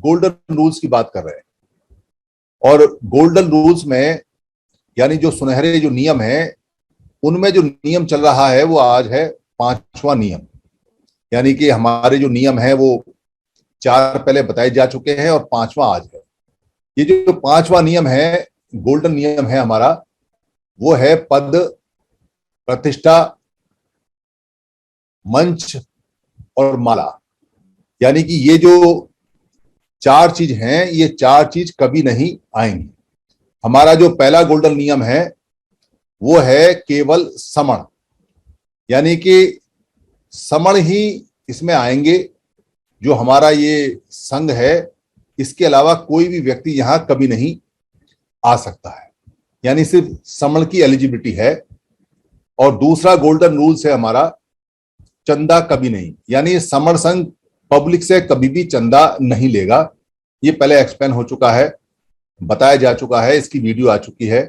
Golden rules की बात कर रहे हैं। और गोल्डन रूल्स में यानी जो सुनहरे जो नियम है, उनमें जो नियम चल रहा है वो आज है 5वां नियम। यानी कि हमारे जो नियम है वो 4 पहले बताए जा चुके हैं और 5वां आज है। ये जो 5वां नियम है, गोल्डन नियम है हमारा, वो है पद, प्रतिष्ठा, मंच और माला। यानी कि ये जो 4 चीज हैं, ये 4 चीज कभी नहीं आएंगी। हमारा जो पहला गोल्डन नियम है वो है केवल समण, यानी कि समण ही इसमें आएंगे। जो हमारा ये संघ है, इसके अलावा कोई भी व्यक्ति यहां कभी नहीं आ सकता है, यानी सिर्फ समण की एलिजिबिलिटी है। और दूसरा गोल्डन रूल्स है हमारा चंदा कभी नहीं, यानी समण संघ पब्लिक से कभी भी चंदा नहीं लेगा। ये पहले एक्सप्लेन हो चुका है, बताया जा चुका है, इसकी वीडियो आ चुकी है।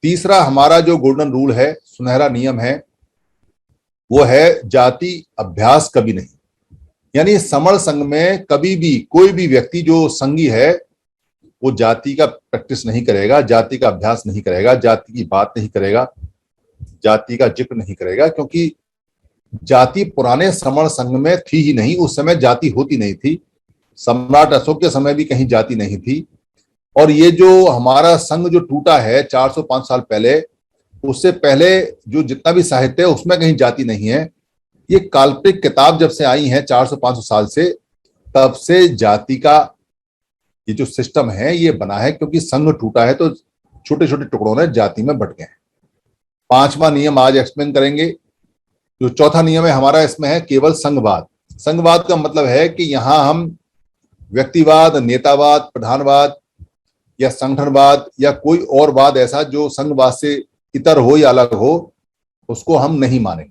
तीसरा हमारा जो गोल्डन रूल है, सुनहरा नियम है, वो है जाति अभ्यास कभी नहीं। यानी समण संघ में कभी भी कोई भी व्यक्ति जो संघी है वो जाति का प्रैक्टिस नहीं करेगा, जाति का अभ्यास नहीं करेगा, जाति की बात नहीं करेगा, जाति का जिक्र नहीं करेगा, क्योंकि जाति पुराने समण संघ में थी ही नहीं। उस समय जाति होती नहीं थी। सम्राट अशोक के समय भी कहीं जाति नहीं थी। और ये जो हमारा संघ जो टूटा है 405 साल पहले, उससे पहले जो जितना भी साहित्य है उसमें कहीं जाति नहीं है। ये काल्पनिक किताब जब से आई है 400-500 साल से, तब से जाति का ये जो सिस्टम है ये बना है, क्योंकि संघ टूटा है तो छोटे छोटे टुकड़ों में जाति में बट गए हैं। 5वां नियम आज एक्सप्लेन करेंगे। जो चौथा नियम है हमारा, इसमें है केवल संघवाद। संघवाद का मतलब है कि यहां हम व्यक्तिवाद, नेतावाद, प्रधानवाद या संगठनवाद या कोई और वाद ऐसा जो संघवाद से इतर हो या अलग हो, उसको हम नहीं मानेंगे।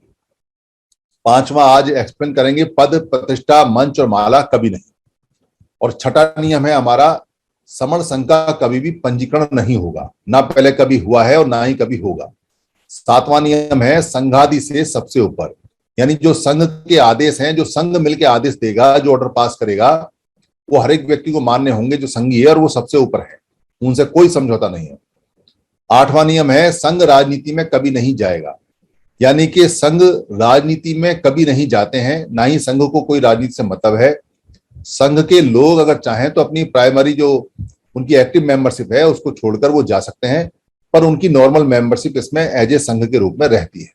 5वां आज एक्सप्लेन करेंगे, पद, प्रतिष्ठा, मंच और माला कभी नहीं। और छठा नियम है हमारा, समण संघ का कभी भी पंजीकरण नहीं होगा, ना पहले कभी हुआ है और ना ही कभी होगा। 7वां नियम है संघादि से सबसे ऊपर, यानी जो संघ के आदेश हैं, जो संघ मिलकर आदेश देगा, जो ऑर्डर पास करेगा, वो हर एक व्यक्ति को मान्य होंगे जो संघी है, और वो सबसे ऊपर है, उनसे कोई समझौता नहीं है। 8वां नियम है संघ राजनीति में कभी नहीं जाएगा, यानी कि संघ राजनीति में कभी नहीं जाते हैं, ना ही संघ को कोई राजनीति से मतलब है। संघ के लोग अगर चाहें तो अपनी प्राइमरी जो उनकी एक्टिव मेंबरशिप है उसको छोड़कर वो जा सकते हैं, पर उनकी नॉर्मल मेंबरशिप इसमें एज ए संघ के रूप में रहती है।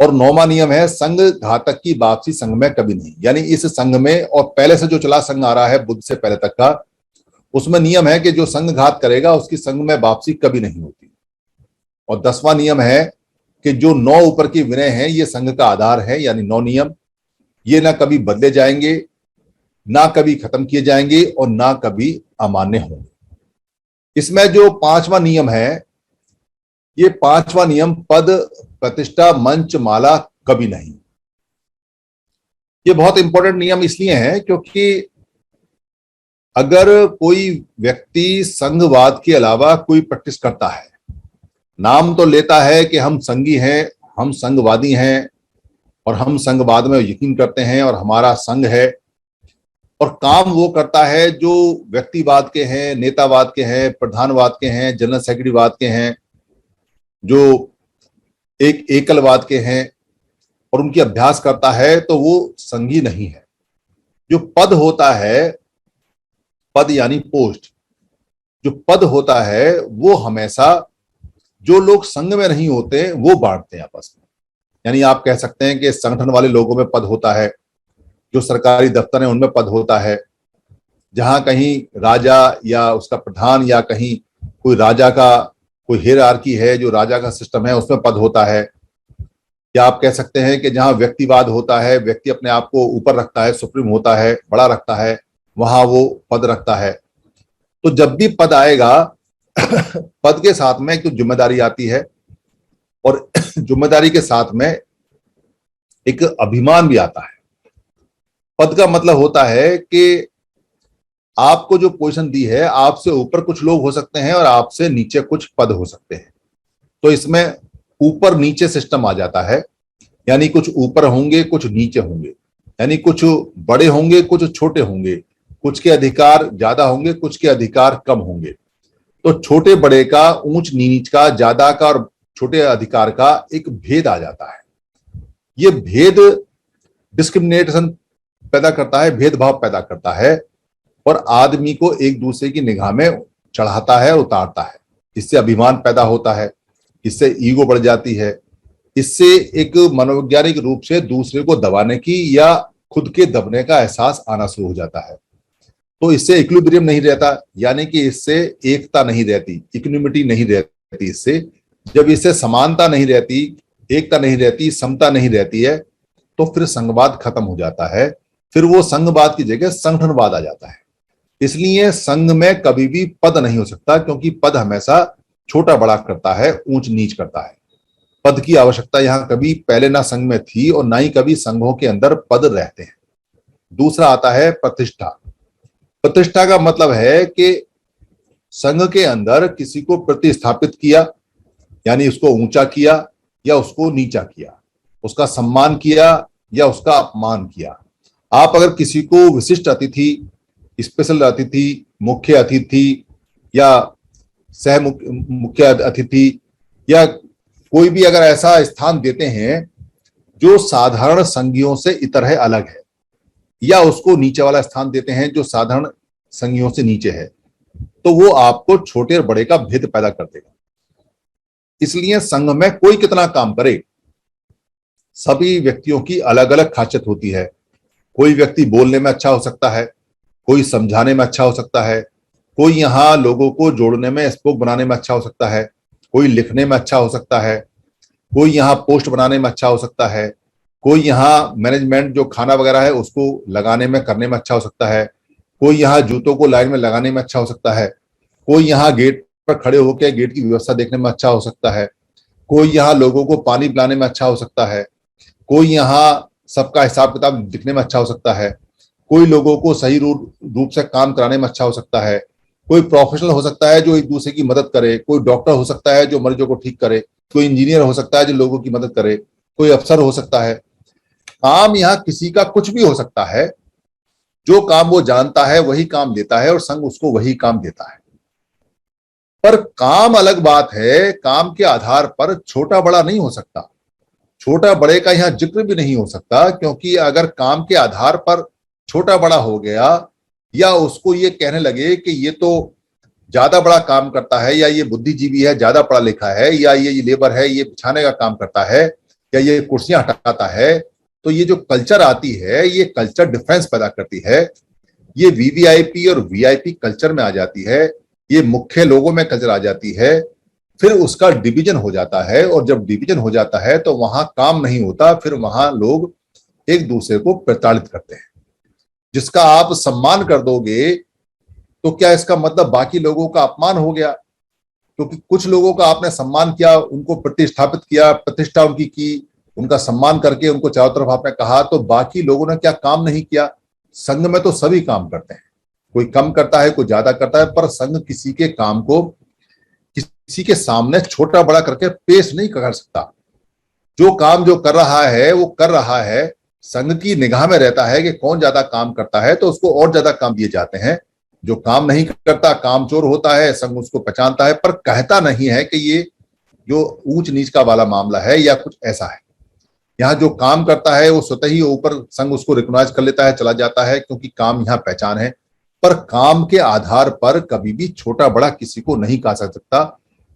और 9वां नियम है संघ घातक की वापसी संघ में कभी नहीं, यानी इस संघ में और पहले से जो चला संघ आ रहा है बुद्ध से पहले तक का, उसमें नियम है कि जो संघ घात करेगा उसकी संघ में वापसी कभी नहीं होती। और 10वां नियम है कि जो 9 ऊपर की विनय है ये संघ का आधार है, यानी 9 नियम, ये ना कभी बदले जाएंगे, ना कभी खत्म किए जाएंगे और ना कभी अमान्य होंगे। इसमें जो 5वां नियम है, ये 5वां नियम पद, प्रतिष्ठा, मंच, माला कभी नहीं। ये बहुत इंपॉर्टेंट नियम इसलिए है क्योंकि अगर कोई व्यक्ति संघवाद के अलावा कोई प्रैक्टिस करता है, नाम तो लेता है कि हम संघी हैं, हम संघवादी हैं और हम संघवाद में यकीन करते हैं और हमारा संघ है, और काम वो करता है जो व्यक्तिवाद के हैं, नेतावाद के हैं, प्रधानवाद के हैं, जनरल सेक्रेटरीवाद के हैं, जो एक एकलवाद के हैं, और उनकी अभ्यास करता है, तो वो संघी नहीं है। जो पद होता है, पद यानी पोस्ट, जो पद होता है वो हमेशा जो लोग संघ में नहीं होते वो बांटते हैं आपस में। यानी आप कह सकते हैं कि संगठन वाले लोगों में पद होता है, जो सरकारी दफ्तर है उनमें पद होता है, जहां कहीं राजा या उसका प्रधान या कहीं कोई राजा का कोई हायरार्की है, जो राजा का सिस्टम है, उसमें पद होता है। या आप कह सकते हैं कि जहां व्यक्तिवाद होता है, व्यक्ति अपने आप को ऊपर रखता है, सुप्रीम होता है, बड़ा रखता है, वहां वो पद रखता है। तो जब भी पद आएगा पद के साथ में एक तो जिम्मेदारी आती है, और जिम्मेदारी के साथ में एक अभिमान भी आता है। पद का मतलब होता है कि आपको जो पोजीशन दी है, आपसे ऊपर कुछ लोग हो सकते हैं और आपसे नीचे कुछ पद हो सकते हैं। तो इसमें ऊपर नीचे सिस्टम आ जाता है, यानी कुछ ऊपर होंगे, कुछ नीचे होंगे, यानी कुछ बड़े होंगे, कुछ छोटे होंगे, कुछ के अधिकार ज्यादा होंगे, कुछ के अधिकार कम होंगे। तो छोटे बड़े का, ऊंच नीच का, ज्यादा का और छोटे अधिकार का एक भेद आ जाता है। ये भेद डिस्क्रिमिनेशन पैदा करता है, भेदभाव पैदा करता है और आदमी को एक दूसरे की निगाह में चढ़ाता है और उतारता है। इससे अभिमान पैदा होता है, इससे ईगो बढ़ जाती है, इससे एक मनोवैज्ञानिक रूप से दूसरे को दबाने की या खुद के दबने का एहसास आना शुरू हो जाता है। तो इससे इक्विलिब्रियम नहीं रहता, यानी कि इससे एकता नहीं रहती, इक्विनिमिटी नहीं रहती। इससे जब इससे समानता नहीं रहती, एकता नहीं रहती, समता नहीं रहती है, तो फिर संघवाद खत्म हो जाता है। फिर वो संघवाद की जगह संगठनवाद आ जाता है। इसलिए संघ में कभी भी पद नहीं हो सकता, क्योंकि पद हमेशा छोटा बड़ा करता है, ऊंच नीच करता है। पद की आवश्यकता यहां कभी पहले ना संघ में थी और ना ही कभी संघों के अंदर पद रहते हैं। दूसरा आता है प्रतिष्ठा। प्रतिष्ठा का मतलब है कि संघ के अंदर किसी को प्रतिस्थापित किया, यानी उसको ऊंचा किया या उसको नीचा किया, उसका सम्मान किया या उसका अपमान किया। आप अगर किसी को विशिष्ट अतिथि, स्पेशल अतिथि, मुख्य अतिथि या सह मुख्य अतिथि या कोई भी अगर ऐसा स्थान देते हैं जो साधारण संघियों से इतर है, अलग है, या उसको नीचे वाला स्थान देते हैं जो साधारण संघियों से नीचे है, तो वो आपको छोटे और बड़े का भेद पैदा कर देगा। इसलिए संघ में कोई कितना काम करे, सभी व्यक्तियों की अलग अलग खासियत होती है। कोई व्यक्ति बोलने में अच्छा हो सकता है, कोई समझाने में अच्छा हो सकता है, कोई यहाँ लोगों को जोड़ने में, स्पोक बनाने में अच्छा हो सकता है, कोई लिखने में अच्छा हो सकता है, कोई यहाँ पोस्ट बनाने में अच्छा हो सकता है, कोई यहाँ मैनेजमेंट जो खाना वगैरह है उसको लगाने में, करने में अच्छा हो सकता है, कोई यहाँ जूतों को लाइन में लगाने में अच्छा हो सकता है, कोई यहाँ गेट पर खड़े होकर गेट की व्यवस्था देखने में अच्छा हो सकता है, कोई यहाँ लोगों को पानी पिलाने में अच्छा हो सकता है, कोई यहाँ सबका हिसाब किताब दिखने में अच्छा हो सकता है, कोई लोगों को सही रूप से काम कराने में अच्छा हो सकता है, कोई प्रोफेशनल हो सकता है जो एक दूसरे की मदद करे, कोई डॉक्टर हो सकता है जो मरीजों को ठीक करे, कोई इंजीनियर हो सकता है जो लोगों की मदद करे, कोई अफसर हो सकता है। काम यहाँ किसी का कुछ भी हो सकता है। जो काम वो जानता है वही काम देता है और संघ उसको वही काम देता है। पर काम अलग बात है, काम के आधार पर छोटा बड़ा नहीं हो सकता, छोटा बड़े का यहाँ जिक्र भी नहीं हो सकता, क्योंकि अगर काम के आधार पर छोटा बड़ा हो गया या उसको ये कहने लगे कि ये तो ज्यादा बड़ा काम करता है, या ये बुद्धिजीवी है, ज्यादा पढ़ा लिखा है, या ये लेबर है, ये बिछाने का काम करता है, या ये कुर्सियां हटाता है, तो ये जो कल्चर आती है, ये कल्चर डिफरेंस पैदा करती है। ये वीवीआईपी और वीआईपी कल्चर में आ जाती है, ये मुख्य लोगों में कल्चर आ जाती है। फिर उसका डिवीजन हो जाता है, और जब डिवीजन हो जाता है तो वहां काम नहीं होता, फिर वहां लोग एक दूसरे को प्रताड़ित करते हैं। जिसका आप सम्मान कर दोगे तो क्या इसका मतलब बाकी लोगों का अपमान हो गया? क्योंकि कुछ लोगों का आपने सम्मान किया, उनको प्रतिष्ठापित किया, प्रतिष्ठा उनकी की, उनका सम्मान करके उनको चारों तरफ आपने कहा, तो बाकी लोगों ने क्या काम नहीं किया? संघ में तो सभी काम करते हैं, कोई कम करता है, कोई ज्यादा करता है, पर संघ किसी के काम को किसी के सामने छोटा बड़ा करके पेश नहीं कर सकता। जो काम जो कर रहा है वो कर रहा है, संघ की निगाह में रहता है कि कौन ज्यादा काम करता है तो उसको और ज्यादा काम दिए जाते हैं। जो काम नहीं करता, कामचोर होता है, संघ उसको पहचानता है, पर कहता नहीं है कि ये जो ऊंच नीच का वाला मामला है या कुछ ऐसा है। यहाँ जो काम करता है वो स्वतः ही ऊपर संघ उसको रिकॉग्नाइज कर लेता है, चला जाता है, क्योंकि काम यहाँ पहचान है। पर काम के आधार पर कभी भी छोटा बड़ा किसी को नहीं कहा जा सकता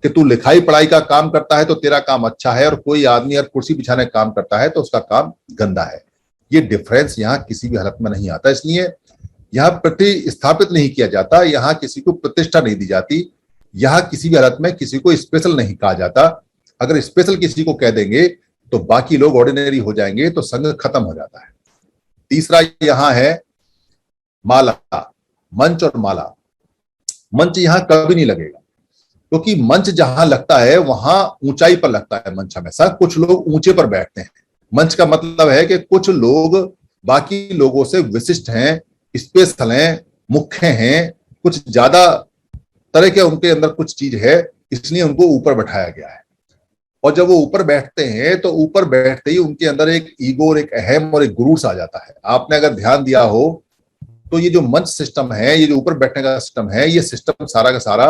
कि तू लिखाई पढ़ाई का काम करता है तो तेरा काम अच्छा है, और कोई आदमी अगर कुर्सी बिछाने का काम करता है तो उसका काम गंदा है। ये डिफरेंस यहाँ किसी भी हालत में नहीं आता। इसलिए यहाँ प्रतिस्थापित नहीं किया जाता, यहाँ किसी को प्रतिष्ठा नहीं दी जाती, यहाँ किसी भी हालत में किसी को स्पेशल नहीं कहा जाता। अगर स्पेशल किसी को कह देंगे तो बाकी लोग ऑर्डिनरी हो जाएंगे, तो संघ खत्म हो जाता है। तीसरा यहाँ है माला, मंच और माला। मंच यहाँ कभी नहीं लगेगा, क्योंकि मंच जहां लगता है वहां ऊंचाई पर लगता है। मंच हमेशा कुछ लोग ऊंचे पर बैठते हैं। मंच का मतलब है कि कुछ लोग बाकी लोगों से विशिष्ट हैं, स्पेशल हैं, मुख्य हैं, कुछ ज्यादा तरह के उनके अंदर कुछ चीज है, इसलिए उनको ऊपर बैठाया गया है। और जब वो ऊपर बैठते हैं तो ऊपर बैठते ही उनके अंदर एक ईगो और एक अहम और एक गुरूर आ जाता है। आपने अगर ध्यान दिया हो तो ये जो मंच सिस्टम है, ये जो ऊपर बैठने का सिस्टम है, ये सिस्टम सारा का सारा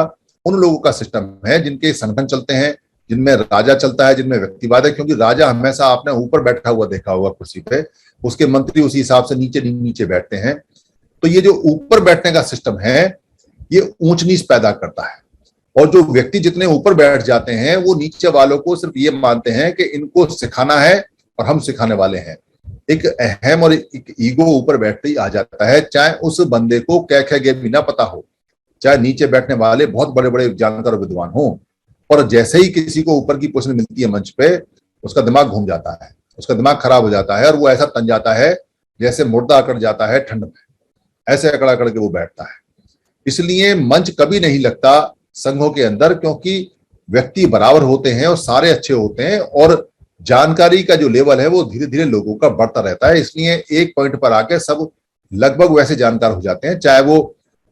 उन लोगों का सिस्टम है जिनके संगठन चलते हैं, जिनमें राजा चलता है, जिनमें व्यक्तिवाद है। क्योंकि राजा हमेशा आपने ऊपर बैठा हुआ देखा होगा कुर्सी पे, उसके मंत्री उसी हिसाब से नीचे नीचे बैठते हैं। तो ये जो ऊपर बैठने का सिस्टम है, ये ऊंच नीच पैदा करता है। और जो व्यक्ति जितने ऊपर बैठ जाते हैं, वो नीचे वालों को सिर्फ ये मानते हैं कि इनको सिखाना है और हम सिखाने वाले हैं। एक अहम और एक ईगो ऊपर बैठते ही आ जाता है, चाहे उस बंदे को क्या क्या भी ना पता हो, चाहे नीचे बैठने वाले बहुत बड़े बड़े जानकार और विद्वान हो। और जैसे ही किसी को ऊपर की पोजीशन मिलती है मंच पे, उसका दिमाग घूम जाता है, उसका दिमाग खराब हो जाता है और वो ऐसा तन जाता है जैसे मुर्दा अकड़ जाता है ठंड में, ऐसे अकड़ अकड़ के वो बैठता है। इसलिए मंच कभी नहीं लगता संघों के अंदर, क्योंकि व्यक्ति बराबर होते हैं और सारे अच्छे होते हैं, और जानकारी का जो लेवल है वो धीरे धीरे लोगों का बढ़ता रहता है। इसलिए एक पॉइंट पर आके सब लगभग वैसे जानकार हो जाते हैं, चाहे वो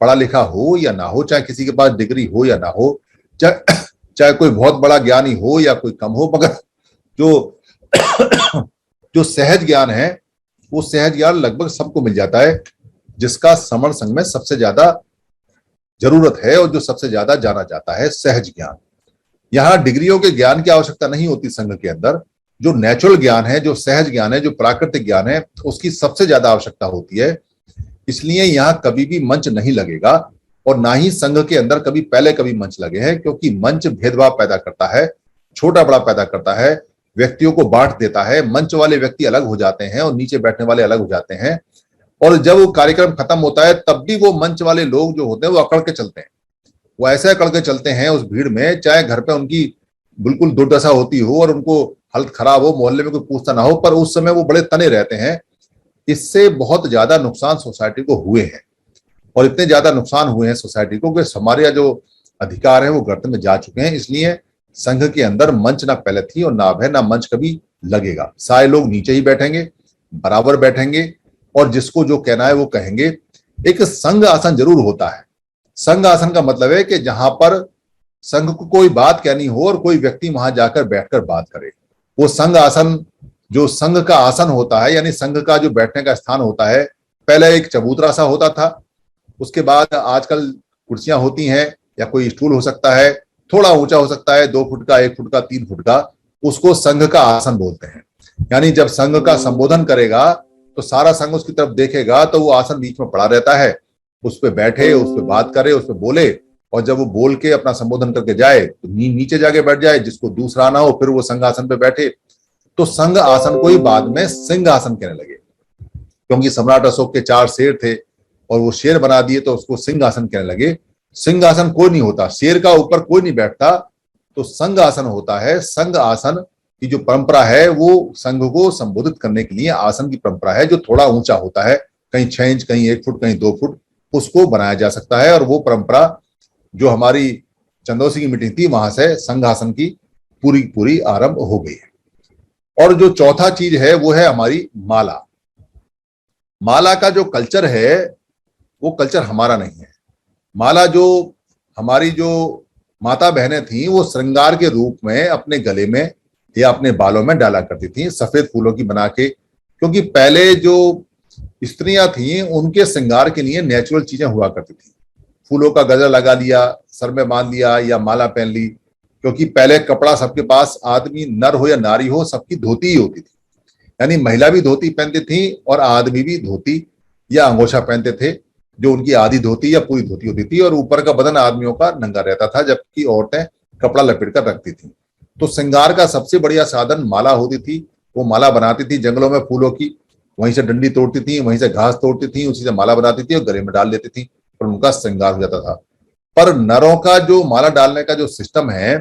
पढ़ा लिखा हो या ना हो, चाहे किसी के पास डिग्री हो या ना हो, चाहे कोई बहुत बड़ा ज्ञानी हो या कोई कम हो, मगर जो जो सहज ज्ञान है, वो सहज ज्ञान लगभग सबको मिल जाता है, जिसका समण संघ में सबसे ज्यादा जरूरत है और जो सबसे ज्यादा जाना जाता है, सहज ज्ञान। यहाँ डिग्रियों के ज्ञान की आवश्यकता नहीं होती संघ के अंदर। जो नेचुरल ज्ञान है, जो सहज ज्ञान है, जो प्राकृतिक ज्ञान है, उसकी सबसे ज्यादा आवश्यकता होती है। इसलिए यहाँ कभी भी मंच नहीं लगेगा, और ना ही संघ के अंदर कभी पहले कभी मंच लगे हैं, क्योंकि मंच भेदभाव पैदा करता है, छोटा बड़ा पैदा करता है, व्यक्तियों को बांट देता है। मंच वाले व्यक्ति अलग हो जाते हैं और नीचे बैठने वाले अलग हो जाते हैं, और जब वो कार्यक्रम खत्म होता है तब भी वो मंच वाले लोग जो होते हैं वो अकड़ के चलते हैं। वो ऐसे अकड़ के चलते हैं उस भीड़ में, चाहे घर पे उनकी बिल्कुल दुर्दशा होती हो और उनको हालत खराब हो, मोहल्ले में कोई पूछता ना हो, पर उस समय वो बड़े तने रहते हैं। इससे बहुत ज्यादा नुकसान सोसाइटी को हुए हैं, और इतने ज्यादा नुकसान हुए हैं सोसाइटी को कि हमारे जो अधिकार है वो गर्त में जा चुके हैं। इसलिए संघ के अंदर मंच ना पहले थी और ना अब है, ना मंच कभी लगेगा। सारे लोग नीचे ही बैठेंगे, बराबर बैठेंगे, और जिसको जो कहना है वो कहेंगे। एक संघ आसन जरूर होता है। संघ आसन का मतलब है कि जहां पर संघ को कोई बात कहनी हो और कोई व्यक्ति वहां जाकर बैठकर बात करे, वो संघ आसन, जो संघ का आसन होता है, यानी संघ का जो बैठने का स्थान होता है, पहले एक चबूतरा सा होता था, उसके बाद आजकल कुर्सियां होती हैं, या कोई स्टूल हो सकता है, थोड़ा ऊंचा हो सकता है, 2 फुट का, 1 फुट का, 3 फुट का, उसको संघ का आसन बोलते हैं। यानी जब संघ का संबोधन करेगा तो सारा संघ उसकी तरफ देखेगा, तो वो आसन बीच में पड़ा रहता है, उस पर बैठे, उस पर बात करे, उस पर बोले, और जब वो बोल के अपना संबोधन करके जाए तो नीचे जाके बैठ जाए, जिसको दूसरा आना हो फिर वो संघ आसन पे बैठे। तो संघ आसन को ही बाद में सिंह आसन कहने लगे, क्योंकि सम्राट अशोक के 4 शेर थे और वो शेर बना दिए तो उसको सिंह आसन कहने लगे। सिंह आसन कोई नहीं होता, शेर का ऊपर कोई नहीं बैठता, तो संघ आसन होता है। संघ आसन की जो परंपरा है वो संघ को संबोधित करने के लिए आसन की परंपरा है, जो थोड़ा ऊंचा होता है, कहीं 6 इंच, कहीं 1 फुट, कहीं 2 फुट, उसको बनाया जा सकता है। और वो परंपरा जो हमारी चंदौसी की मीटिंग थी, वहां से संघ आसन की पूरी पूरी आरंभ हो गई है। और जो चौथा चीज है वो है हमारी माला। माला का जो कल्चर है वो कल्चर हमारा नहीं है। माला जो हमारी जो माता बहनें थी, वो श्रृंगार के रूप में अपने गले में या अपने बालों में डाला करती थी, सफेद फूलों की बना के। क्योंकि पहले जो स्त्रियां थी उनके श्रृंगार के लिए नेचुरल चीजें हुआ करती थी। फूलों का गजरा लगा लिया, सर में बांध लिया, या माला पहन ली। क्योंकि पहले कपड़ा सबके पास, आदमी नर हो या नारी हो, सबकी धोती ही होती थी। यानी महिला भी धोती पहनती थी और आदमी भी धोती या अंगोछा पहनते थे, जो उनकी आधी धोती या पूरी धोती होती थी, और ऊपर का बदन आदमियों का नंगा रहता था, जबकि औरतें कपड़ा लपेट कर रखती थी। तो श्रृंगार का सबसे बढ़िया साधन माला होती थी। वो माला बनाती थी जंगलों में फूलों की, वहीं से डंडी तोड़ती थी, वहीं से घास तोड़ती थी, उसी से माला बनाती थी और गले में डाल देती थी, और उनका श्रृंगार हो जाता था। पर नरों का जो माला डालने का जो सिस्टम है,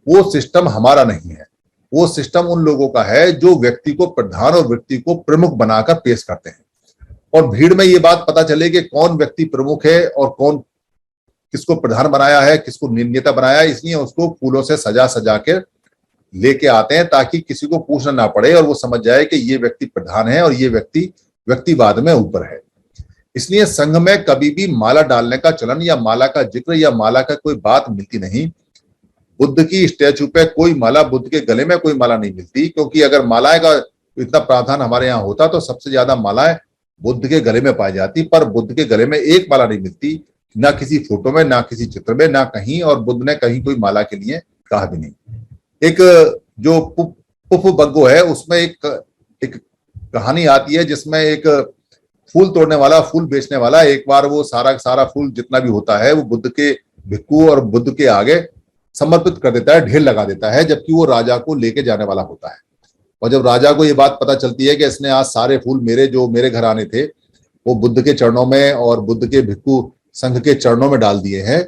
वो सिस्टम हमारा नहीं है। वो सिस्टम उन लोगों का है जो व्यक्ति को प्रधान और व्यक्ति को प्रमुख बनाकर पेश करते हैं। और भीड़ में ये बात पता चले कि कौन व्यक्ति प्रमुख है और कौन किसको प्रधान बनाया है, किसको नेता बनाया है, इसलिए उसको फूलों से सजा सजा के लेके आते हैं, ताकि किसी को पूछना ना पड़े और वो समझ जाए कि ये व्यक्ति प्रधान है और ये व्यक्ति व्यक्तिवाद में ऊपर है। इसलिए संघ में कभी भी माला डालने का चलन या माला का जिक्र या माला का कोई बात मिलती नहीं। बुद्ध की स्टैचू पे कोई माला, बुद्ध के गले में कोई माला नहीं मिलती, क्योंकि अगर मालाएं का इतना प्रावधान हमारे यहाँ होता तो सबसे ज्यादा मालाएं बुद्ध के गले में पाई जाती, पर बुद्ध के गले में एक माला नहीं मिलती, ना किसी फोटो में, ना किसी चित्र में, ना कहीं, और बुद्ध ने कहीं कोई माला के लिए कहा भी नहीं। एक जो पुफ बग्गो है उसमें एक कहानी आती है जिसमें एक फूल तोड़ने वाला, फूल बेचने वाला, एक बार वो सारा फूल जितना भी होता है वो बुद्ध के भिक्खु और बुद्ध के आगे समर्पित कर देता है, ढेर लगा देता है, जबकि वो राजा को लेके जाने वाला होता है। और जब राजा को ये बात पता चलती है कि इसने आज सारे फूल जो मेरे घर आने थे वो बुद्ध के चरणों में और बुद्ध के भिक्खु संघ के चरणों में डाल दिए हैं,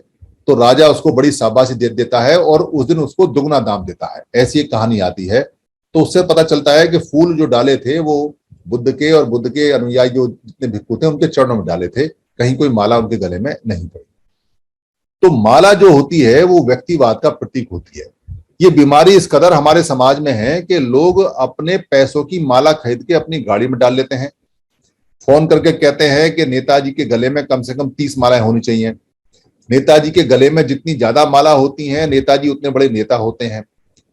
तो राजा उसको बड़ी शाबाशी दे देता है और उस दिन उसको दुगना दाम देता है। ऐसी एक कहानी आती है। तो उससे पता चलता है कि फूल जो डाले थे वो बुद्ध के और बुद्ध के अनुयायी जो जितने भिक्खु थे उनके चरणों में डाले थे, कहीं कोई माला उनके गले में नहीं पड़ी। तो माला जो होती है वो व्यक्तिवाद का प्रतीक होती है। ये बीमारी इस कदर हमारे समाज में है कि लोग अपने पैसों की माला खरीद के अपनी गाड़ी में डाल लेते हैं, फोन करके कहते हैं कि नेताजी के गले में कम से कम 30 मालाएं होनी चाहिए। नेताजी के गले में जितनी ज्यादा माला होती हैं, नेताजी उतने बड़े नेता होते हैं,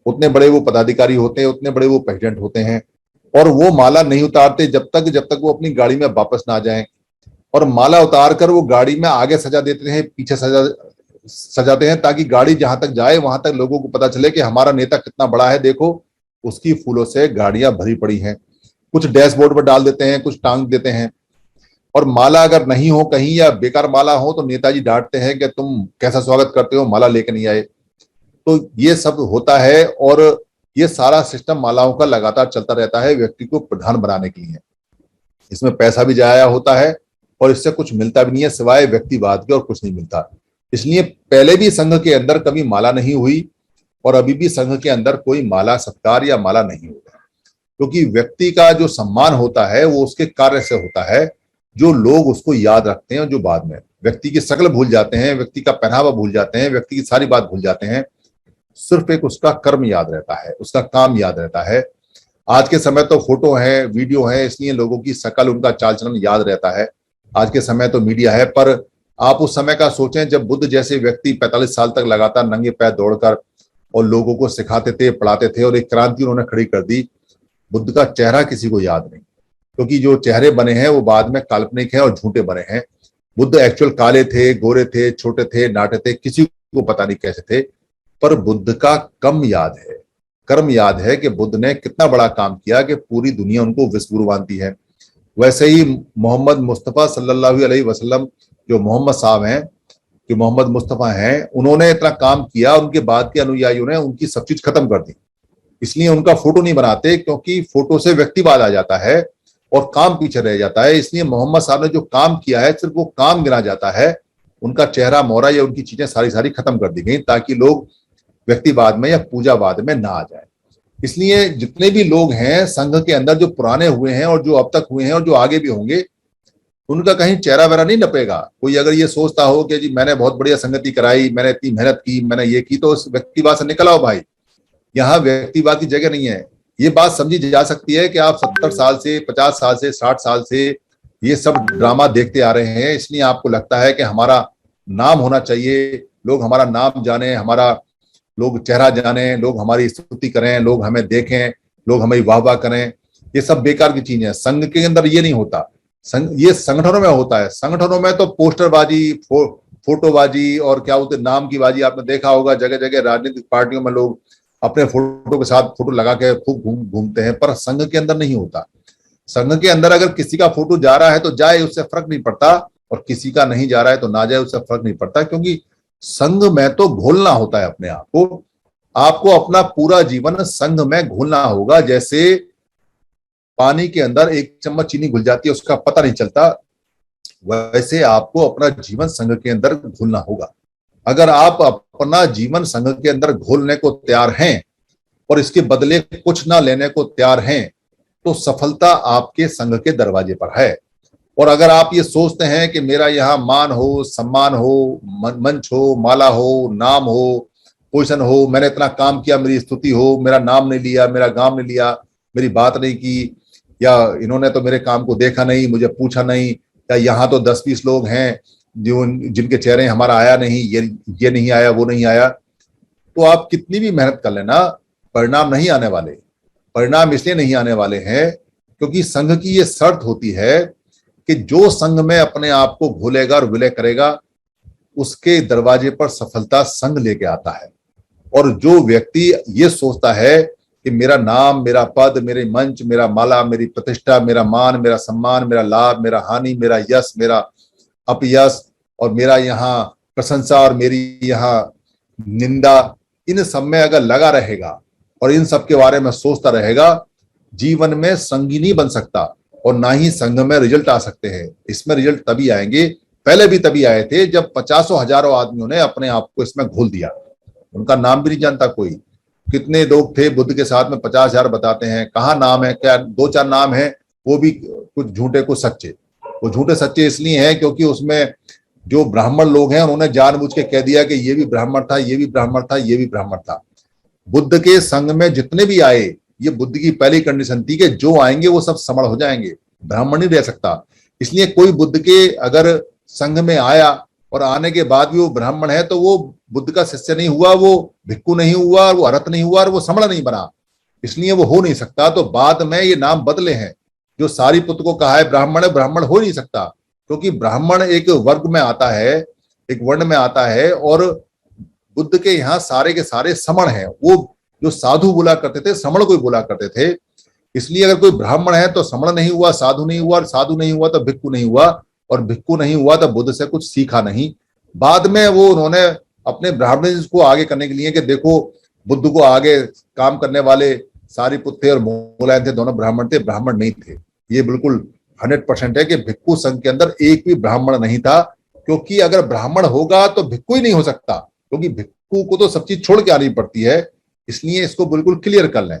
उतने बड़े वो पदाधिकारी होते हैं, उतने बड़े वो प्रेसिडेंट होते हैं, और वो माला नहीं उतारते जब तक वो अपनी गाड़ी में वापस ना जाएं। और माला उतार कर वो गाड़ी में आगे सजा देते हैं, पीछे सजाते हैं, ताकि गाड़ी जहां तक जाए वहां तक लोगों को पता चले कि हमारा नेता कितना बड़ा है, देखो उसकी फूलों से गाड़ियां भरी पड़ी हैं। कुछ डैशबोर्ड पर डाल देते हैं, कुछ टांग देते हैं। और माला अगर नहीं हो कहीं या बेकार माला हो तो नेताजी डांटते हैं कि तुम कैसा स्वागत करते हो, माला लेके नहीं आए। तो ये सब होता है और ये सारा सिस्टम मालाओं का लगातार चलता रहता है व्यक्ति को प्रधान बनाने के लिए। इसमें पैसा भी जाया होता है और इससे कुछ मिलता भी नहीं है सिवाय व्यक्तिवाद के, और कुछ नहीं मिलता। इसलिए पहले भी संघ के अंदर कभी माला नहीं हुई और अभी भी संघ के अंदर कोई माला सत्कार या माला नहीं होगा, क्योंकि व्यक्ति का जो सम्मान होता है वो उसके कार्य से होता है, जो लोग उसको याद रखते हैं। जो बाद में व्यक्ति की शक्ल भूल जाते हैं, व्यक्ति का पहनावा भूल जाते हैं, व्यक्ति की सारी बात भूल जाते हैं, सिर्फ एक उसका कर्म याद रहता है, उसका काम याद रहता है। आज के समय तो फोटो है, वीडियो है, इसलिए लोगों की शक्ल, उनका चाल चलन याद रहता है। आज के समय तो मीडिया है, पर आप उस समय का सोचें जब बुद्ध जैसे व्यक्ति 45 साल तक लगातार नंगे पैर दौड़कर और लोगों को सिखाते थे, पढ़ाते थे, और एक क्रांति उन्होंने खड़ी कर दी। बुद्ध का चेहरा किसी को याद नहीं, क्योंकि जो चेहरे बने हैं वो बाद में काल्पनिक हैं और झूठे बने हैं। बुद्ध एक्चुअल काले थे, गोरे थे, छोटे थे, नाटे थे, किसी को पता नहीं कैसे थे, पर बुद्ध का कम याद है, कर्म याद है कि बुद्ध ने कितना बड़ा काम किया कि पूरी दुनिया उनको विश्वगुरु मानती है। वैसे ही मोहम्मद मुस्तफ़ा सल्लल्लाहु अलैहि वसल्लम, जो मोहम्मद साहब हैं, जो मोहम्मद मुस्तफ़ा हैं, उन्होंने इतना काम किया, उनके बाद के अनुयायियों ने उनकी सब चीज खत्म कर दी। इसलिए उनका फोटो नहीं बनाते, क्योंकि फोटो से व्यक्तिवाद आ जाता है और काम पीछे रह जाता है। इसलिए मोहम्मद साहब ने जो काम किया है सिर्फ वो काम गिना जाता है, उनका चेहरा मोहरा या उनकी चीजें सारी खत्म कर दी गई, ताकि लोग व्यक्तिवाद में या पूजावाद में ना आ जाए। इसलिए जितने भी लोग हैं संघ के अंदर, जो पुराने हुए हैं और जो अब तक हुए हैं और जो आगे भी होंगे, उनका कहीं चेहरा वेरा नहीं नपेगा। कोई अगर ये सोचता हो कि जी मैंने बहुत बढ़िया संगति कराई, मैंने इतनी मेहनत की, मैंने ये की, तो उस व्यक्तिवाद से निकल आओ भाई। यहाँ व्यक्तिवाद की जगह नहीं है। ये बात समझी जा सकती है कि आप 70 साल से, 50 साल से, 60 साल से ये सब ड्रामा देखते आ रहे हैं, इसलिए आपको लगता है कि हमारा नाम होना चाहिए, लोग हमारा नाम जाने, हमारा लोग चेहरा जाने, लोग हमारी स्तुति करें, लोग हमें देखें, लोग हमें वाहवाह करें। ये सब बेकार की चीज है। संघ के अंदर ये नहीं होता, ये संगठनों में होता है। संगठनों में तो पोस्टरबाजी, फोटोबाजी और क्या बोलते नाम की बाजी आपने देखा होगा। जगह जगह राजनीतिक पार्टियों में लोग अपने फोटो के साथ फोटो लगा के खूब घूमते हैं, पर संघ के अंदर नहीं होता। संघ के अंदर अगर किसी का फोटो जा रहा है तो जाए, उससे फर्क नहीं पड़ता, और किसी का नहीं जा रहा है तो ना जाए, उससे फर्क नहीं पड़ता। क्योंकि संघ में तो घोलना होता है अपने आप को। आपको अपना पूरा जीवन संघ में घोलना होगा। जैसे पानी के अंदर 1 चम्मच चीनी घुल जाती है, उसका पता नहीं चलता, वैसे आपको अपना जीवन संघ के अंदर घोलना होगा। अगर आप अपना जीवन संघ के अंदर घोलने को तैयार हैं और इसके बदले कुछ ना लेने को तैयार हैं, तो सफलता आपके संघ के दरवाजे पर है। और अगर आप ये सोचते हैं कि मेरा यहाँ मान हो, सम्मान हो, मंच हो, माला हो, नाम हो, पोजीशन हो, मैंने इतना काम किया, मेरी स्तुति हो, मेरा नाम नहीं लिया, मेरा गांव नहीं लिया, मेरी बात नहीं की, या इन्होंने तो मेरे काम को देखा नहीं, मुझे पूछा नहीं, या यहाँ तो 10-20 लोग हैं जो जिनके चेहरे हमारा आया नहीं, ये नहीं आया, वो नहीं आया, तो आप कितनी भी मेहनत कर लेना, परिणाम नहीं आने वाले। परिणाम इसलिए नहीं आने वाले हैं क्योंकि संघ की ये शर्त होती है कि जो संघ में अपने आप को घोलेगा और विलय करेगा, उसके दरवाजे पर सफलता संघ लेके आता है। और जो व्यक्ति ये सोचता है कि मेरा नाम, मेरा पद, मेरे मंच, मेरा माला, मेरी प्रतिष्ठा, मेरा मान, मेरा सम्मान, मेरा लाभ, मेरा हानि, मेरा यश, मेरा अपयश, और मेरा यहाँ प्रशंसा और मेरी यहाँ निंदा, इन सब में अगर लगा रहेगा और इन सब के बारे में सोचता रहेगा, जीवन में संगी नहीं बन सकता और ना ही संघ में रिजल्ट आ सकते हैं। इसमें रिजल्ट तभी आएंगे, पहले भी तभी आए थे, जब पचासों हजारों आदमियों ने अपने आप को इसमें घोल दिया। उनका नाम भी नहीं जानता कोई। कितने लोग थे बुद्ध के साथ में, 50,000 बताते हैं, कहाँ नाम है, क्या 2-4 नाम है, वो भी कुछ झूठे कुछ सच्चे। वो झूठे सच्चे इसलिए हैं क्योंकि उसमें जो ब्राह्मण लोग हैं उन्होंने जानबूझ के कह दिया कि ये भी ब्राह्मण था, ये भी ब्राह्मण था, ये भी ब्राह्मण था। बुद्ध के संघ में जितने भी आए, ये बुद्ध की पहली कंडीशन थी कि जो आएंगे वो सब समण हो जाएंगे, ब्राह्मण नहीं रह सकता। इसलिए कोई बुद्ध के अगर संघ में आया और आने के बाद भी वो ब्राह्मण है तो वो बुद्ध का शिष्य नहीं हुआ, वो भिक्खु नहीं हुआ, वो अरहत नहीं हुआ और वो समण नहीं बना, इसलिए वो हो नहीं सकता। तो बाद में ये नाम बदले हैं। जो सारिपुत्र को कहा है ब्राह्मण है, ब्राह्मण हो नहीं सकता, क्योंकि ब्राह्मण एक वर्ग में आता है, एक वर्ण में आता है, और बुद्ध के यहाँ सारे के सारे समण हैं। वो जो साधु बोला करते थे, समण को बोला करते थे। इसलिए अगर कोई ब्राह्मण है तो समण नहीं हुआ, साधु नहीं हुआ, और साधु नहीं हुआ तो भिक्खु नहीं हुआ, और भिक्खु नहीं हुआ तो बुद्ध से कुछ सीखा नहीं। बाद में वो उन्होंने अपने ब्राह्मण को आगे करने के लिए कि देखो बुद्ध को आगे काम करने वाले सारिपुत्र थे और मोलायन थे, दोनों ब्राह्मण थे, ब्राह्मण नहीं थे। ये बिल्कुल 100% है कि भिक्खु संघ के अंदर एक भी ब्राह्मण नहीं था, क्योंकि अगर ब्राह्मण होगा तो भिक्खु ही नहीं हो सकता, क्योंकि भिक्खु को तो सब चीज छोड़ के आनी पड़ती है। इसलिए इसको बिल्कुल क्लियर कर लें,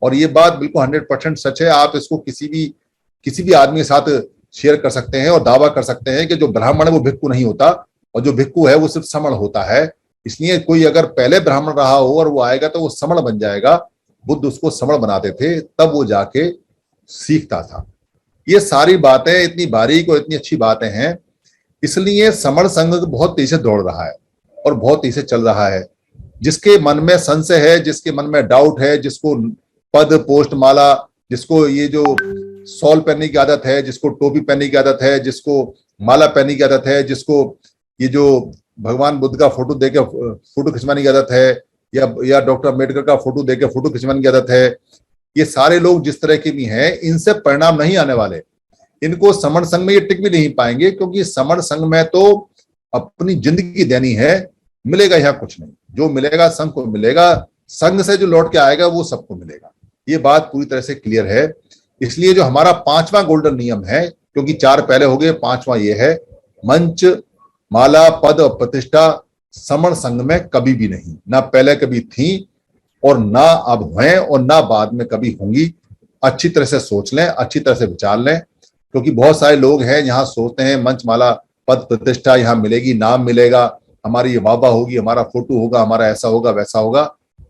और ये बात बिल्कुल 100% सच है। आप इसको किसी भी आदमी के साथ शेयर कर सकते हैं और दावा कर सकते हैं कि जो ब्राह्मण है वो भिक्खु नहीं होता, और जो भिक्खु है वो सिर्फ समण होता है। इसलिए कोई अगर पहले ब्राह्मण रहा हो और वो आएगा तो वो समण बन जाएगा। बुद्ध उसको समण बनाते थे, तब वो जाके सीखता था। ये सारी बातें इतनी बारीक और इतनी अच्छी बातें हैं, इसलिए समण संघ बहुत तेजी से दौड़ रहा है और बहुत तेजी से चल रहा है। जिसके मन में संशय है, जिसके मन में डाउट है, जिसको पद, पोस्ट, माला, जिसको ये जो शॉल पहनने की आदत है, जिसको टोपी पहनने की आदत है, जिसको माला पहनने की आदत है, जिसको ये जो भगवान बुद्ध का फोटो देके फोटो खिंचवाने की आदत है, या डॉक्टर अम्बेडकर का फोटो देके फोटो खिंचवाने की आदत है, ये सारे लोग जिस तरह के भी हैं, इनसे परिणाम नहीं आने वाले। इनको समण संघ में ये टिक भी नहीं पाएंगे, क्योंकि समण संघ में तो अपनी जिंदगी देनी है, मिलेगा यहाँ कुछ नहीं। जो मिलेगा संघ को मिलेगा, संघ से जो लौट के आएगा वो सबको मिलेगा। ये बात पूरी तरह से क्लियर है। इसलिए जो हमारा 5वां गोल्डन नियम है, क्योंकि 4 पहले हो गए, 5वां ये है, मंच, माला, पद और प्रतिष्ठा समण संघ में कभी भी नहीं, ना पहले कभी थी और ना अब हैं और ना बाद में कभी होंगी। अच्छी तरह से सोच लें, अच्छी तरह से विचार लें, क्योंकि बहुत सारे लोग हैं यहाँ सोचते हैं मंच, माला, पद, प्रतिष्ठा यहाँ मिलेगी, नाम मिलेगा, हमारी ये वाहवाह होगी, हमारा फोटो होगा, हमारा ऐसा होगा वैसा होगा।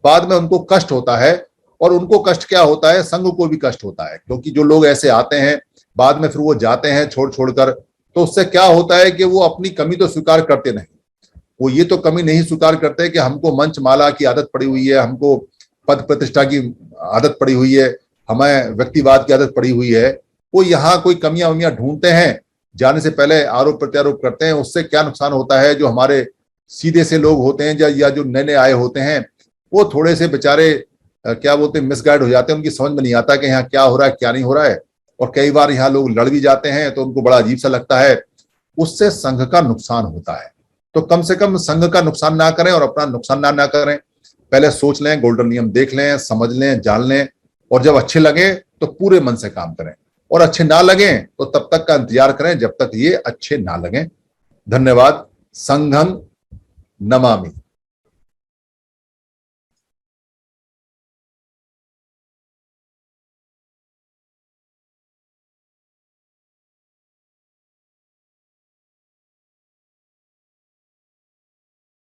बाद में उनको कष्ट होता है, और उनको कष्ट क्या होता है, संघ को भी कष्ट होता है, क्योंकि जो लोग ऐसे आते हैं बाद में फिर वो जाते हैं छोड़ कर, तो उससे क्या होता है कि वो अपनी कमी तो स्वीकार करते नहीं। वो ये तो कमी नहीं स्वीकार करते कि हमको मंच, माला की आदत पड़ी हुई है, हमको पद प्रतिष्ठा की आदत पड़ी हुई है, हमें व्यक्तिवाद की आदत पड़ी हुई है। वो यहाँ कोई कमियां वमियां ढूंढते हैं, जाने से पहले आरोप प्रत्यारोप करते हैं। उससे क्या नुकसान होता है, जो हमारे सीधे से लोग होते हैं या जो नए नए आए होते हैं, वो थोड़े से बेचारे क्या बोलते हैं, मिसगाइड हो जाते हैं। उनकी समझ में नहीं आता कि यहाँ क्या हो रहा है, क्या नहीं हो रहा है, और कई बार यहाँ लोग लड़ भी जाते हैं तो उनको बड़ा अजीब सा लगता है। उससे संघ का नुकसान होता है। तो कम से कम संघ का नुकसान ना करें और अपना नुकसान ना करें। पहले सोच लें, गोल्डन नियम देख लें, समझ लें, जान लें, और जब अच्छे लगे तो पूरे मन से काम करें, और अच्छे ना लगे तो तब तक का इंतजार करें जब तक ये अच्छे ना लगे। धन्यवाद। संघं नमामि।